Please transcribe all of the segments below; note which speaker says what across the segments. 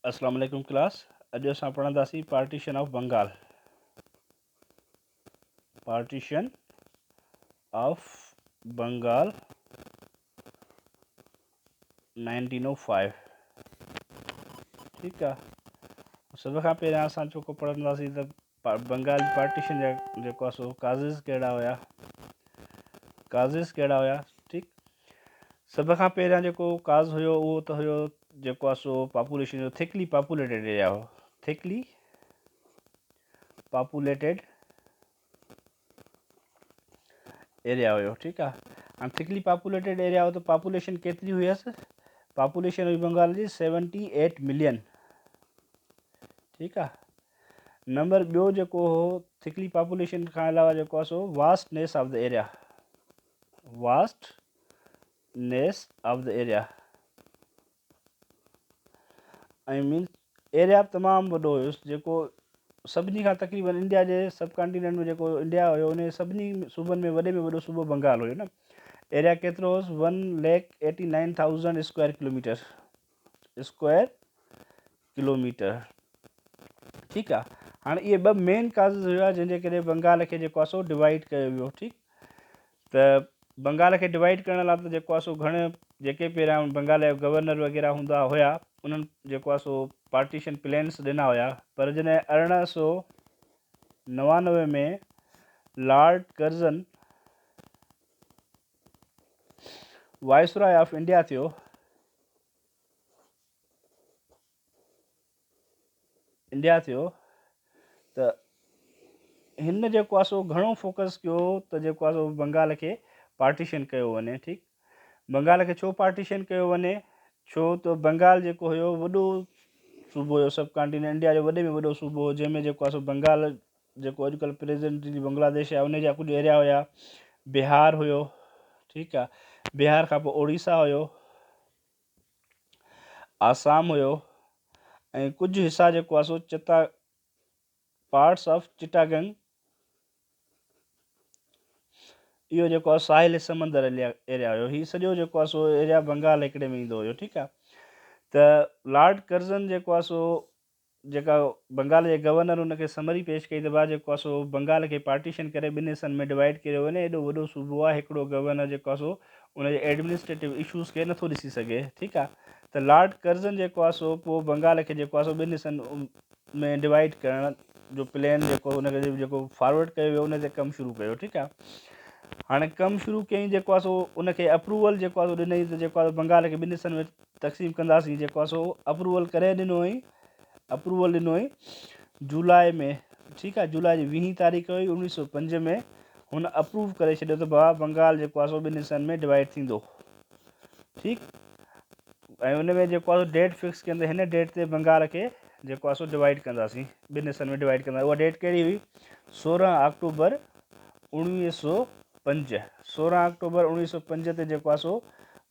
Speaker 1: अस्सलाम वालेकुम क्लास। अॼु असां पढ़ंदासीं partition of Bengal. Partition of Bengal 1905। ठीकु आहे। सभ खां पहिरियां असां जेको पढ़ंदासीं त बंगाल पार्टीशन जा जेको आहे सो काज़िस कहिड़ा हुया। ठीकु। सभ खां पहिरियां जेको काज़ हुयो उहो त हुयो जेको आहे सो पॉपुलेशन जो थिकली पॉपुलेटेड एरिया हो। थिकली पॉपुलेटेड एरिया हुयो। ठीकु आहे। हाणे थिकली पॉपुलेटेड एरिया हो त पॉपुलेशन केतिरी हुयसि? पॉपुलेशन हुई बंगाल जी 78 मिलियन। ठीकु आहे। नंबर ॿियो जेको हो थिकली पॉपुलेशन खां अलावा जेको आहे सो vastness of the area. Vastness of the area ऐं मीन्स एरिया तमामु वॾो हुयुसि, जेको सभिनी खां तक़रीबन इंडिया जे सब कॉन्टिनेंट में जेको इंडिया हुयो उन सभिनी सूबनि में वॾे में वॾो सूबो बंगाल हुयो न। एरिया केतिरो हुयुसि? 1,89,000 स्क्वायर किलोमीटर। ठीकु आहे। हाणे इहे ॿ मेन काज़िस हुआ जंहिंजे करे बंगाल खे जेको आहे सो डिवाइड कयो वियो। ठीकु। त बंगाल खे डिवाइड करण लाइ त जेको आहे सो घणे जेके पहिरियां बंगाल जा गवर्नर वग़ैरह हूंदा हुया उन्हनि जेको आहे सो पार्टीशन प्लान्स ॾिना हुया, पर जॾहिं 1899 में Lord Curzon viceroy of India थियो त हिन जेको आहे सो घणो फोकस कयो त जेको आहे सो बंगाल खे पार्टीशन कयो वञे। ठीकु। बंगाल खे छो पार्टीशन कयो वञे? छो त बंगाल जेको हुयो वॾो सूबो हुयो, सब कॉन्टिनेंट इंडिया जो वॾे में वॾो सूबो हुयो, जंहिंमें जेको आहे सो बंगाल जेको अॼुकल्ह प्रेजेंटली बांग्लादेश आहे उन जा कुझु एरिया हुया। बिहार हुयो। ठीकु आहे। बिहार खां पोइ उड़ीसा हुयो, आसाम हुयो ऐं कुझु हिसा जेको आहे सो पार्ट्स ऑफ चिटागंग, इहो जेको आहे साहिल समंदर एरिया हुयो। हीउ सॼो जेको आहे सो एरिया बंगाल हिकिड़े में ईंदो हुयो। ठीकु आहे। त लॉर्ड कर्ज़न जेको आहे सो जेका बंगाल जे गवर्नर उनखे समरी पेश कई त भाउ जेको आहे सो बंगाल खे पार्टीशन करे ॿिनि हिसनि में डिवाइड कयो वञे। एॾो वॾो सूबो आहे, हिकिड़ो गवर्नर जेको आहे सो उनजे एडमिनिस्ट्रेटिव इशूज़ खे नथो ॾिसी सघे। ठीकु आहे। त लॉर्ड कर्ज़न जेको आहे सो पोइ बंगाल खे जेको आहे सो ॿिनि हिसनि में डिवाइड करण जो प्लान जेको उनखे जेको फॉरवर्ड कयो वियो उन ते कमु शुरू कयो। ठीकु आहे। हाणे कमु शुरू कयईं जेको आहे सो उनखे अप्रूवल जेको आहे सो ॾिनई त जेको आहे बंगाल खे ॿिनि हिसनि में तक़सीम कंदासीं। जेको आहे सो अप्रूवल ॾिनो हुई जुलाई में। ठीकु आहे। जुलाई जी 20 तारीख़ हुई 1905 में हुन अप्रूव करे छॾियो त भाउ बंगाल जेको आहे सो ॿिनि हिसनि में डिवाइड थींदो। ठीकु। ऐं उन में जेको आहे डेट फिक्स कयनि त हिन डेट ते बंगाल खे जेको आहे सो डिवाइड कंदासीं, ॿिनि हिसनि में डिवाइड कंदासीं। उहा डेट कहिड़ी हुई? 16 अक्टूबर 1905। 16 अक्टूबर 1905 ते जेको आहे सो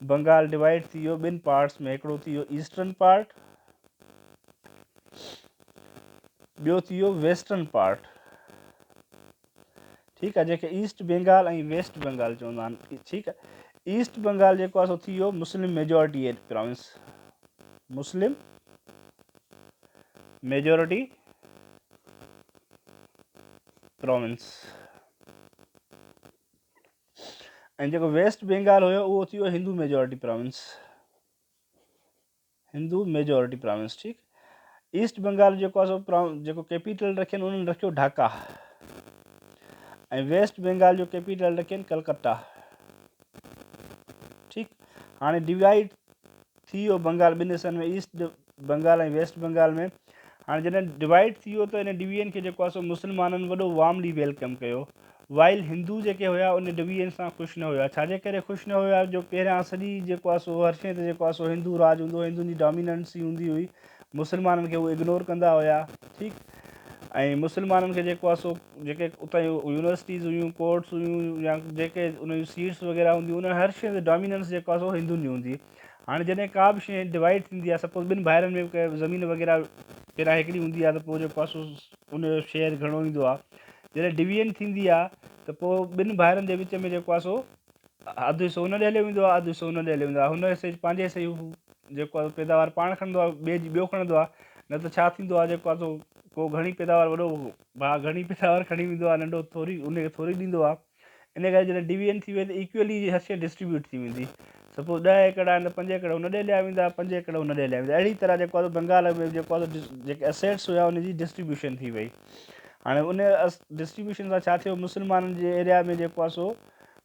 Speaker 1: बंगाल डिवाइड थी वियो ॿिनि पार्ट्स में। हिकिड़ो थी वियो ईस्टर्न पार्ट, ॿियो थी वियो वेस्टर्न पार्ट। ठीकु आहे। जेके ईस्ट बंगाल ऐं वेस्ट बंगाल चवंदा आहिनि। ठीकु आहे। ईस्ट बंगाल जेको आहे सो थी वियो Muslim majority province. Muslim majority province. ऐं जेको वेस्ट बंगाल हुयो उहो थी वियो हिंदू मेजॉरिटी प्रोविंस। ठीकु। ईस्ट बंगाल जेको आहे सो जेको कैपिटल रखियनि उन्हनि रखियो ढाका ऐं वेस्ट बंगाल जो कैपिटल रखियनि कलकत्ता। ठीकु। हाणे डिवाइड थी वियो बंगाल ॿिनि हिसनि में, ईस्ट बंगाल ऐं वेस्ट बंगाल में। हाणे जॾहिं डिवाइड थी वियो त इन डिवीजन खे जेको आहे सो मुस्लमाननि वॾो वार्मली वेलकम कयो, वाइल हिंदू जेके हुया उन डिवीजन सां ख़ुशि न हुया। छाजे करे ख़ुशि न हुया? जो पहिरियां सॼी जेको आहे सो हर शइ ते जेको आहे सो हिंदू राज हूंदो, हिंदुनि जी डोमिनेंसी हूंदी हुई, मुस्लमाननि खे उहे इग्नोर कंदा हुया। ठीकु। ऐं मुस्लमाननि खे जेको आहे सो जेके उतां यूनिवर्सिटीज़ हुयूं, कोर्ट्स हुयूं या जेके उन जी सीट्स वग़ैरह हूंदियूं, उन हर शइ ते डोमिनेंस जेको आहे सो हिंदुनि जी हूंदी। हाणे जॾहिं का बि शइ डिवाइड थींदी आहे, सपोज़ ॿिनि भाइरनि में कंहिं ज़मीन वग़ैरह पहिरियां हिकिड़ी हूंदी आहे त पोइ जेको आहे सो उनजो शेयर घणो ईंदो आहे। जॾहिं डिवीजन थींदी आहे त पोइ ॿिनि भाइरनि जे विच में जेको आहे सो अधु हिसो हुन ॾे हलियो वेंदो आहे, अधु हिसो हुन ॾे हलियो वेंदो आहे। हुन हिसे पंहिंजे हिसे जेको आहे पैदावार पाण खणंदो आहे, ॿियो खणंदो आहे, न त छा थींदो आहे जेको आहे सो को घणी पैदावार वॾो भाउ घणी पैदावार खणी वेंदो आहे, नंढो थोरी उनखे थोरी ॾींदो आहे। इन करे जॾहिं डिवीजन थी वेंदी इक्वली हर डिस्ट्रीब्यूट थी वेंदी। सपोज़ 10 एकड़ आहिनि त 5 एकड़ हुन ॾे लिया वेंदा, 5 एकड़ हुन ॾे लिया वेंदा। अहिड़ी तरह जेको आहे बंगाल में जेको आहे जेके एसेट्स हुआ उनजी डिस्ट्रीब्यूशन थी वई। हाणे उन डिस्ट्रीब्यूशन सां छा थियो, मुस्लमाननि जे एरिया में जेको आहे सो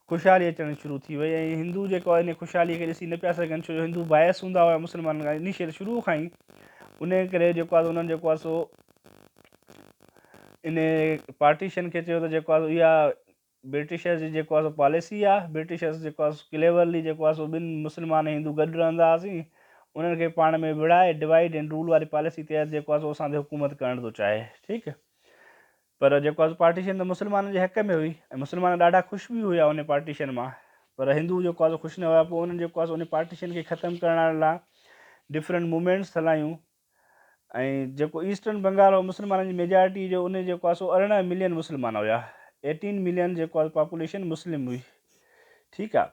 Speaker 1: ख़ुशहाली अचणु शुरू थी वई, ऐं हिंदू जेको आहे इन ख़ुशहालीअ खे ॾिसी न पिया सघनि, छो जो हिंदू बायस हूंदा हुआ मुस्लमाननि खां इनिशियल शुरू खां ई। उन करे जेको आहे उन्हनि जेको आहे सो इन पार्टीशन खे चयो त जेको आहे इहा ब्रिटिशर्स जी जेको आहे सो पॉलिसी आहे। ब्रिटिशर्स जेको आहे क्लेवरली जेको आहे सो ॿिनि मुस्लमान हिंदू गॾु रहंदा हुआसीं, उन्हनि खे पाण में विड़ाए डिवाइड एंड रूल वारी पॉलिसी तहत जेको आहे सो असां ते हुकूमत करणु थो चाहे, ठीकु। पर जेको आहे पार्टीशन त मुस्लमाननि जे हक़ में हुई ऐं मुस्लमान ॾाढा ख़ुशि बि हुआ उन पार्टीशन मां, पर हिंदू जेको आहे ख़ुशि न हुआ। पोइ उन्हनि जेको आहे सो उन पार्टीशन खे ख़तमु करण लाइ डिफरेंट मूवमेंट्स हलायूं, ऐं जेको ईस्टर्न बंगाल हो मुस्लमाननि जी मेजॉरिटी जो उन जेको आहे सो 18 मिलियन मुस्लमान हुया, 18 मिलियन जेको आहे पॉपुलेशन मुस्लिम हुई, ठीकु आहे।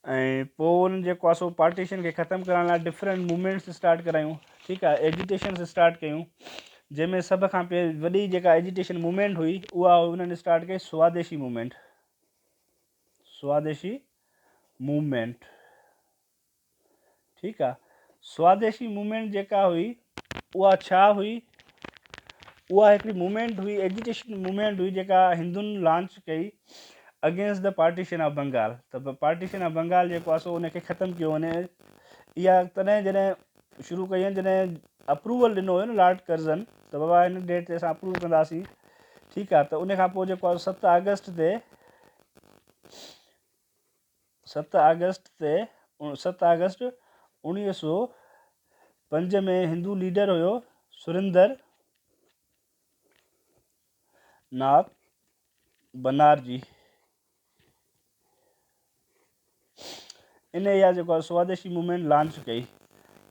Speaker 1: ऐं पोइ उन्हनि जेको आहे सो पार्टीशन खे ख़तमु करण लाइ डिफरेंट मूवमेंट्स स्टार्ट करायूं, ठीकु आहे, एजिटेशन्स स्टार्ट कयूं, जंहिंमें सभ खां पहिरीं वॾी जेका एजिटेशन मूवमेंट हुई उहा उन्हनि स्टार्ट कई स्वदेशी मूवमेंट। स्वदेशी मूवमेंट, ठीकु आहे। स्वदेशी मूवमेंट जेका हुई उहा छा हुई, उहा हिकिड़ी मूवमेंट हुई, एजिटेशन मूवमेंट हुई जेका हिंदुनि लॉन्च कई against the partition of Bengal. त पार्टीशन ऑफ बंगाल जेको आहे सो उनखे ख़तमु कयो वञे। इहा तॾहिं जॾहिं शुरू कई आहिनि जॾहिं अप्रूवल ॾिनो हुयो न लॉर्ड कर्ज़न, त बाबा हिन डेट ते असां अप्रूव कंदासीं, ठीकु आहे। त उन खां पोइ जेको आहे 7 अगस्त ते 7 अगस्त 1905 में हिंदू लीडर हुयो सुरेंद्र नाथ बनर्जी, इन इहा जेको आहे स्वदेशी मूवमेंट लॉन्च कई।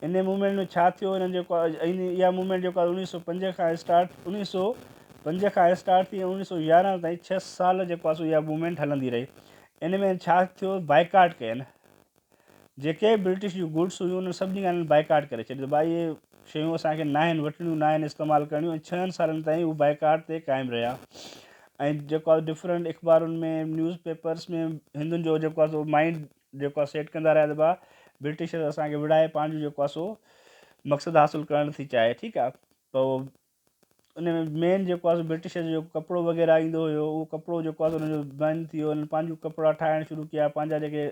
Speaker 1: इन मूवमेंट में छा थियो, हिननि जेको आहे इहा मूवमेंट जेको आहे 1905 खां स्टार्ट थी 1911 ताईं 6 साल जेको आहे सो इहा मूवमेंट हलंदी रही। इन में छा थियो, बाइकाट कयनि, जेके ब्रिटिश जूं गुड्स हुयूं उन सभिनी ॻाल्हियुनि बाइकाट करे छॾियो, भाई इहे शयूं असांखे न आहिनि वठणियूं, न आहिनि इस्तेमालु करणियूं, ऐं 6 सालनि ताईं उहे बाइकाट ते क़ाइमु रहिया। ऐं जेको आहे डिफरेंट अख़बारुनि में न्यूज़ पेपर्स में हिंदुनि जो जेको आहे सो माइंड जेको आहे सेट कंदा रहिया त भाउ ब्रिटिशर असांखे विड़ाए पंहिंजो जेको आहे सो मक़सदु हासिलु करणु थी चाहे, ठीकु आहे। पोइ उन में मेन जेको आहे ब्रिटिशर जो कपिड़ो वग़ैरह ईंदो हुयो, उहो कपिड़ो जेको आहे हुनजो बंदि थी वियो, हुननि पंहिंजो कपिड़ा ठाहिणु शुरू कया, पंहिंजा जेके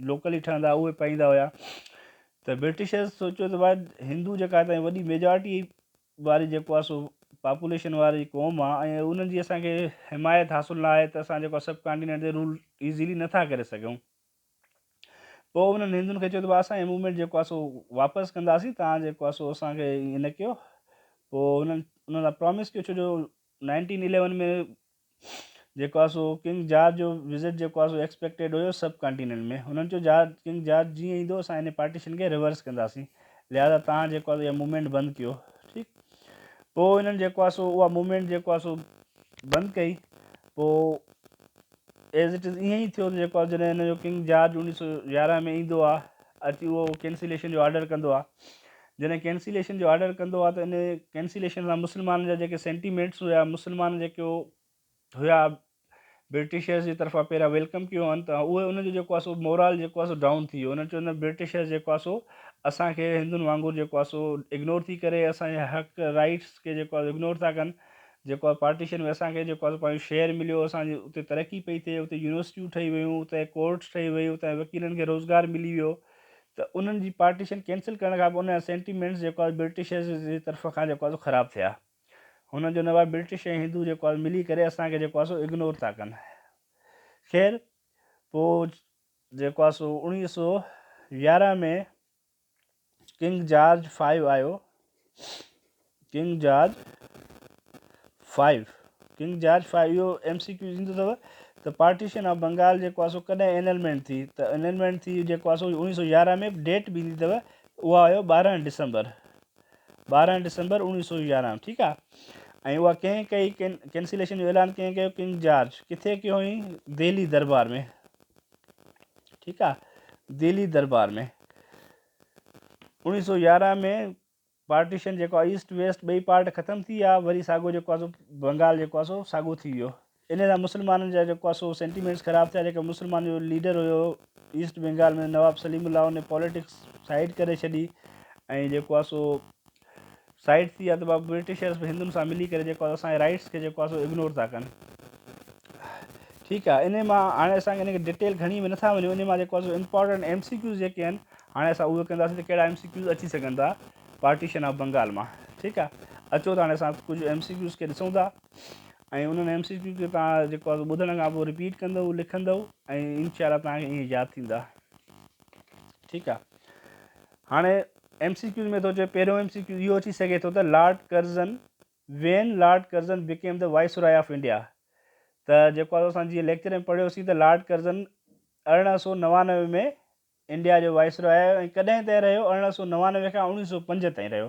Speaker 1: लोकली ठहंदा उहे पाईंदा हुया। त ब्रिटिशर्स सोचियो त भाई हिंदू जेका हितां वॾी मेजॉरिटी वारी जेको आहे सो पॉपुलेशन वारी क़ौम आहे, ऐं उन्हनि जी असांखे हिमायत हासिलु न आहे, त असां जेको आहे सब कॉन्टिनेंट ते रूल ईज़ीली नथा करे सघूं। पोइ उन्हनि हिंदुनि खे चयो त भाई असां इहो मूवमेंट जेको आहे सो वापसि कंदासीं, तव्हां जेको आहे सो असांखे इन कयो। पोइ उन्हनि लाइ प्रॉमिस कयो, छो जो 1911 में जेको आहे सो किंग जॉर्ज जो विज़िट जेको आहे सो एक्सपेक्टेड हुयो सब कॉन्टिनेंट में। हुननि चयो किंग जॉर्ज जीअं ईंदो असां हिन पार्टीशन खे रिवर्स कंदासीं, लिहाज़ा तव्हां जेको आहे इहा मूवमेंट बंदि कयो, ठीकु। पोइ हिननि जेको आहे सो उहा मूवमेंट जेको आहे सो बंदि कई। पोइ एज़ इट इज़ ईअं ई थियो जेको आहे जॾहिं हिन जो किंग जॉर्ज 1911 में ईंदो आहे, अची उहो कैंसिलेशन जो ऑडर कंदो आहे। जॾहिं कैंसिलेशन जो ऑडर कंदो आहे त इन कैंसिलेशन सां मुस्लमान जा जेके सेंटीमेंट्स हुया, मुस्लमान जेके हुया ब्रिटिशर्स जी तरफ़ां पहिरियां वेलकम कयो आहिनि, त उहे उनजो जेको आहे सो मोरल जेको आहे सो डाउन थी वियो। उन्हनि चवंदा ब्रिटिशर्स जेको आहे सो असांखे हिंदुनि वांगुरु जेको आहे सो इग्नोर थी करे, असांजे हक़ राइट्स खे जेको आहे इग्नोर था कनि। जेको आहे पार्टीशन में असांखे जेको आहे पंहिंजो शेयर मिलियो, असांजी उते तरक़ी पई थिए, उते यूनिवर्सिटियूं ठही वियूं, उते कोर्ट्स ठही वियूं, उते वकीलनि खे रोज़गार मिली वियो। त उन्हनि जी पार्टीशन कैंसिल करण खां पोइ उन जा सेंटीमेंट्स जेको आहे ब्रिटिशर्स जी तरफ़ खां जेको आहे सो ख़राबु थिया। हुननि जो न भाई ब्रिटिश ऐं हिंदू जेको आहे मिली करे असांखे जेको आहे सो इग्नोर था कनि। ख़ैर पोइ जेको आहे सो 1911 में किंग जॉर्ज 5 आयो। किंग जॉर्ज 5 इहो MCQ ईंदो अथव त पार्टीशन ऑफ बंगाल जेको आहे सो कॾहिं एनलमेंट थी, त एनलमेंट थी जेको आहे सो 1911 में डेट बि ईंदी अथव, उहा आयो 12 डिसंबर 1911, ठीकु आहे। ऐं उहा कंहिं कई कैंसिलेशन जो ऐलान कंहिं कयो, किंग जॉर्ज। किथे कयो हुई, दिल्ली दरबार में, ठीकु आहे, दिल्ली दरबार में। 1911 में पार्टीशन जेको आहे ईस्ट वेस्ट ॿई पार्ट ख़तमु थी विया, वरी साॻियो जेको आहे सो बंगाल जेको आहे सो साॻियो थी वियो। इन सां मुस्लमाननि जा जेको आहे सो सेंटीमेंट्स ख़राबु थिया। जेको मुस्लमान जो लीडर हुयो ईस्ट बंगाल में नवाब सलीमुल्लाह, उन पॉलिटिक्स साइड करे छॾी ऐं जेको आहे सो साइड थी विया त ब्रिटिशर्स हिंदुनि सां मिली करे जेको आहे असांजे राइट्स खे जेको आहे सो इग्नोर था कनि। ठीकु आहे, इन मां हाणे असांखे हिन खे डिटेल खणी में नथा वञूं। इन मां जेको आहे सो इम्पॉर्टेंट MCQs जेके आहिनि हाणे असां उहे कंदासीं त कहिड़ा MCQs अची सघनि था पार्टीशन ऑफ बंगाल मां। ठीकु आहे, अचो त हाणे असां कुझु MCQs खे ॾिसूं था ऐं उन्हनि MCQ खे तव्हां जेको आहे ॿुधण खां पोइ रिपीट कंदव, लिखंदव ऐं इंशाअल्लाह तव्हांखे ईअं यादि थींदा। ठीकु आहे, हाणे MCQs में थो चए पहिरियों MCQ इहो अची सघे थो त Lord Curzon, van lord Curzon became the viceroy of India. त जेको आहे असां जीअं लेक्चर में पढ़ियोसीं त लॉर्ड कर्ज़न 1899 में इंडिया जो वाइसरॉय आहे ऐं कॾहिं ताईं रहियो, 1899 खां 1905 ताईं रहियो।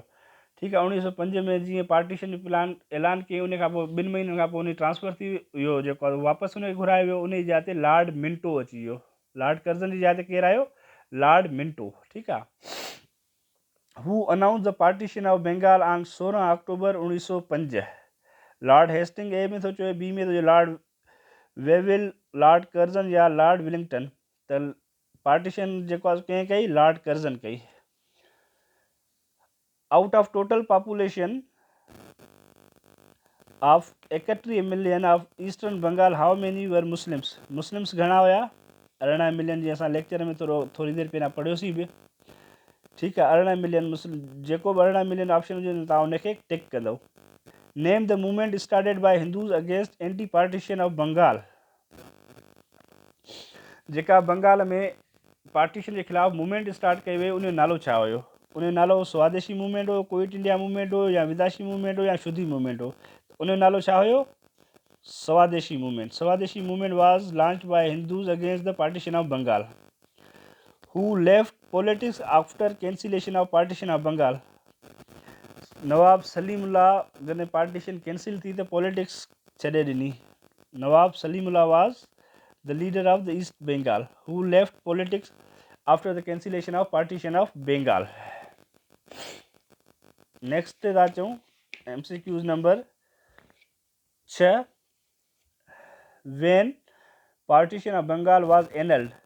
Speaker 1: ठीकु आहे, 1905 में जीअं पार्टीशन जो प्लान ऐलान कई, उन खां पोइ 2 महीननि खां पोइ उन ट्रांसफ़र थी वियो, जेको आहे वापसि उनखे घुरायो वियो। उन जी जाइ ते लॉर्ड मिंटो अची वियो। लॉर्ड कर्ज़न जी जाइ ते केरु आयो? Lord Minto. ठीकु आहे, who announce the partition of Bengal on 16 October 1905। Lord Hasting A में थो चए, बी में थो चए लॉर्ड वेविल, लॉर्ड कर्ज़न या लॉर्ड विलिंगटन। त पार्टीशन जेको आहे कंहिं कई? लॉर्ड कर्ज़न कई। Out of total population of 31 million of eastern Bengal, how many were Muslims? Muslims घणा हुया? 18 मिलियन, जीअं असां लेक्चर में थोरी देरि पहिरियां पढ़ियोसीं बि। ठीकु आहे, 18 मिलियन मुस्लिम, जेको बि 18 मिलियन ऑप्शन हुजे तव्हां उनखे टिक कंदव। Name the movement started by Hindus against anti partition of Bengal. जेका बंगाल में पार्टीशन जे ख़िलाफ़ु मूवमेंट स्टार्ट कई वई, उनजो नालो छा हुयो? उनजो नालो स्वदेशी मूवमेंट हो, क्विट इंडिया मूवमेंट हो, या विदेशी मूवमेंट हो, या शुद्धि मूवमेंट हो? उनजो नालो छा हुयो? Swadeshi movement. Swadeshi movement was launched by Hindus against the partition of Bengal. Who left politics after cancellation of partition of Bengal. Nawab Salimullah जॾहिं पार्टीशन कैंसिल थी त पॉलिटिक्स छॾे ॾिनी। Nawab Salimullah was the leader of the East Bengal, who left politics after the cancellation of partition of Bengal. Next था चऊं MCQs number 6, when partition of Bengal was annulled,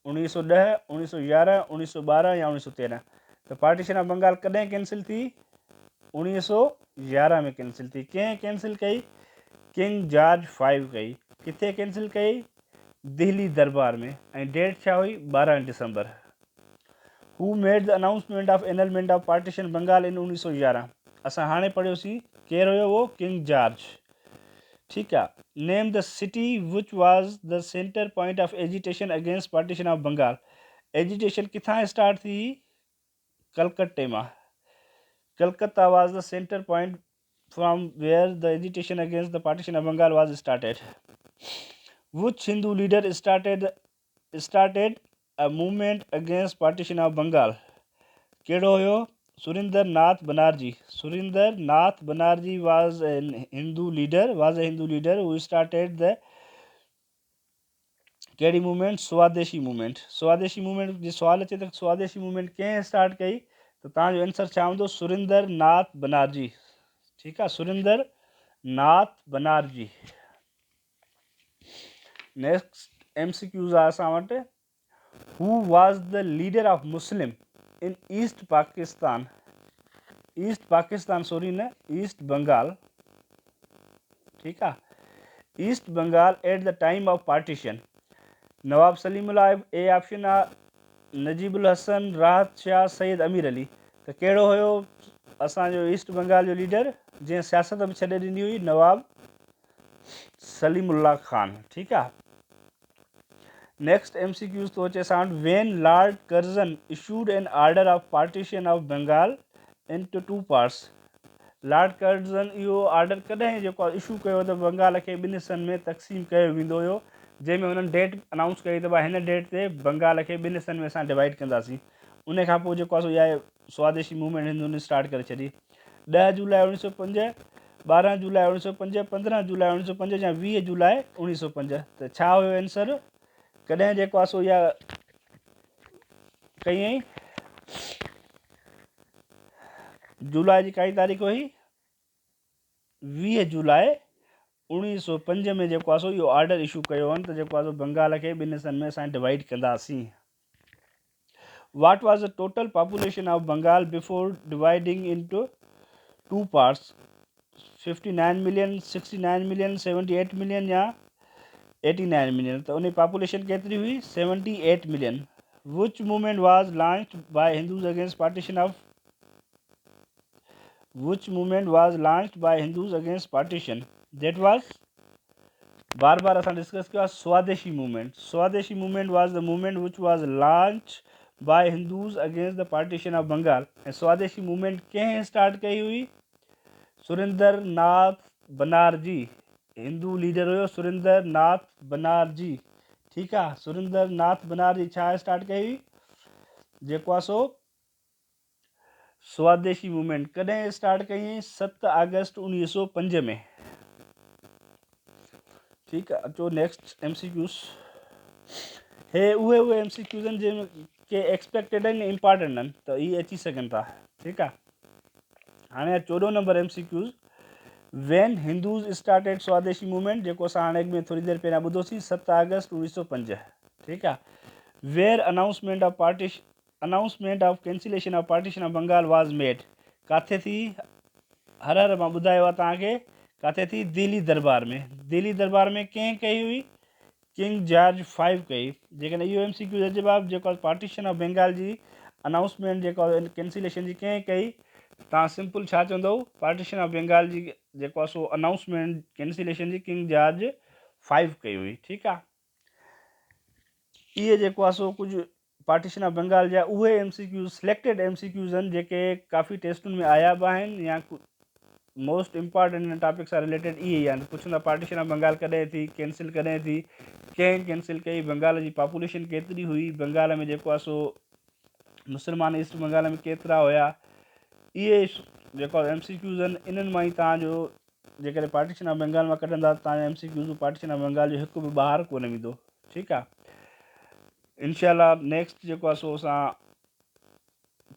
Speaker 1: 1910, 1911, 1912 या 1913। तो partition of Bengal कॾहिं cancel थी? 1911 में कैंसिल थी। कंहिं कैंसिल कई? किंग जॉर्ज 5 कई। किथे कैंसिल कई? दिल्ली दरबार में। ऐं डेट छा हुई? 12 दिसंबर। Who made the announcement of annulment of partition Bengal in 1911। असां हाणे पढ़ियोसीं, केरु हुयो वो? King George. ठीकु आहे, name the city which was the centre point of agitation against partition of Bengal. Agitation किथां स्टार्ट थी? कलकत्ते मां। Calcutta was the centre point from where the agitation against the partition of Bengal was started. Which Hindu leader started a movement against partition of Bengal? केड़ो हुयो? Surendra Nath Banerjee. Surendra Nath Banerjee was a Hindu leader who started the कहिड़ी movement? Swadeshi movement. Swadeshi movement जो सवाल अचे त स्वदेशी movement कंहिं start कई? त तव्हांजो आंसर छा हूंदो? सुरिंदर नाथ बनर्जी। ठीकु आहे, सुरिंदर नाथ बनर्जी। नेक्स्ट MCQs आहे असां वटि, who was the leader of Muslim in east Pakistan. East Pakistan sorry न, ईस्ट बंगाल। ठीकु आहे, east Bengal at the time of partition. Nawab Salimullah A option आहे, नजीबुल हसन, राहत शाह, सैयद अमीर अली। त कहिड़ो हुयो असांजो ईस्ट बंगाल जो लीडर जंहिं सियासत बि छॾे ॾिनी हुई? नवाब सलीमुल्लाह खान। ठीकु आहे, नेक्स्ट MCQs थो अचे असां वटि, when lord Curzon issued an order of partition of Bengal into 2 parts. Lord Curzon इहो ऑर्डर कॾहिं जेको आहे इशू कयो त बंगाल खे 2 हिसनि में तक़सीम कयो वेंदो हुयो, जंहिंमें हुननि डेट अनाउंस कई त भाई हिन डेट ते बंगाल खे 2 हिसनि में असां डिवाइड कंदासीं। उन खां पोइ जेको आहे सो इहा स्वदेशी मूवमेंट हिंदुनि स्टार्ट करे छॾी। 10 जुलाई 1905, 12 जुलाई 1905, 15 जुलाई 1905 या 20 जुलाई 1905। त छा हुयो आंसर? कॾहिं जेको आहे सो इहा कई? जुलाई जी काई तारीख़ हुई 20 जुलाई 1905 में जेको आहे सो इहो ऑर्डर इशू कयो हुअनि त जेको आहे सो बंगाल खे ॿिनि हिसनि में असां डिवाइड कंदासीं। What was the total population of Bengal before dividing into two parts? 59 million, 69 million, 78 million या 89 million? तो उन्हें population केतरी हुई 78 million. Which movement was launched by Hindus against partition of That was बार बार असां discuss Kiya Swadeshi movement. Swadeshi movement was the movement which was launch by Hindus against the partition of Bengal. ऐं Swadeshi movement कंहिं start कई हुई? Surendra Nath Banerjee, Hindu leader हुयो सुरेंद्र नाथ बनर्जी। ठीकु आहे, सुरेंद्र नाथ बनर्जी छा स्टार्ट कई हुई? जेको आहे सो स्वदेशी मूवमेंट कॾहिं स्टार्ट कई हुई? 7 अगस्त 1905 में। ठीकु आहे, अचो नेक्स्ट MCQs। हे उहे MCQs आहिनि जंहिंखे एक्सपेक्टेड आहिनि इम्पॉर्टेंट आहिनि त इहे अची सघनि था। ठीकु आहे, हाणे 14 number MCQs। When Hindus started Swadeshi movement, जेको असां हाणे में थोरी देरि पहिरियां ॿुधोसीं 7 अगस्त 1905। ठीकु आहे। Where announcement of cancellation of partition of Bengal was made, किथे थी? हर मां ॿुधायो आहे तव्हांखे, किथे थी? दिल्ली दरबार में। दिल्ली दरबार में कंहिं कई हुई? किंग जॉर्ज 5 कई। जेकॾहिं इहो MCQ जे जवाबु जेको पार्टीशन ऑफ बंगाल जी अनाउंसमेंट जेको कैंसिलेशन जी कंहिं कई? तव्हां सिंपल छा चवंदव? पार्टीशन ऑफ बंगाल जी जेको आहे सो अनाउंसमेंट कैंसिलेशन जी किंग जॉर्ज 5 कई हुई। ठीकु आहे, इहे जेको आहे सो कुझु पार्टीशन ऑफ बंगाल जा उहे MCQs सिलेक्टेड MCQs आहिनि जेके काफ़ी टेस्टुनि में आया बि आहिनि या मोस्ट इम्पॉर्टेंट टॉपिक सां रिलेटेड इहे ई आहिनि। पुछंदा पार्टीशन ऑफ बंगाल कॾहिं थी, कैंसिल कॾहिं थी, कंहिं कैंसिल कई, बंगाल जी पॉपुलेशन केतिरी हुई, बंगाल में जेको आहे सो मुस्लमान ईस्ट बंगाल में केतिरा हुया। इहे जेको MCQs आहिनि इन्हनि मां ई तव्हांजो जेकॾहिं पार्टीशन ऑफ बंगाल मां कढंदा तव्हांजा MCQs पार्टीशन ऑफ बंगाल जो हिकु बि ॿाहिरि कोन वेंदो। ठीकु आहे, इंशाल्लाह नेक्स्ट जेको आहे सो असां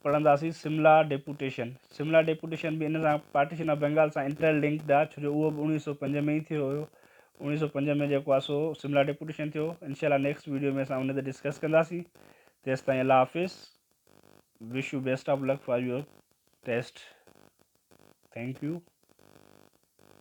Speaker 1: पढ़ंदासीं शिमला डेपुटेशन। शिमला डेपुटेशन बि इन सां पार्टीशन ऑफ बंगाल सां इंटरलिंक्ड आहे, छो जो उहो बि 1905 में ई थियो हुयो। 1905 में जेको आहे सो शिमला डेपुटेशन थियो। इंशाल्लाह नेक्स्ट वीडियो में असां उन ते डिस्कस कंदासीं। तेसि ताईं अल्लाह हाफ़िज़। Wish you best of luck for your test. Thank U.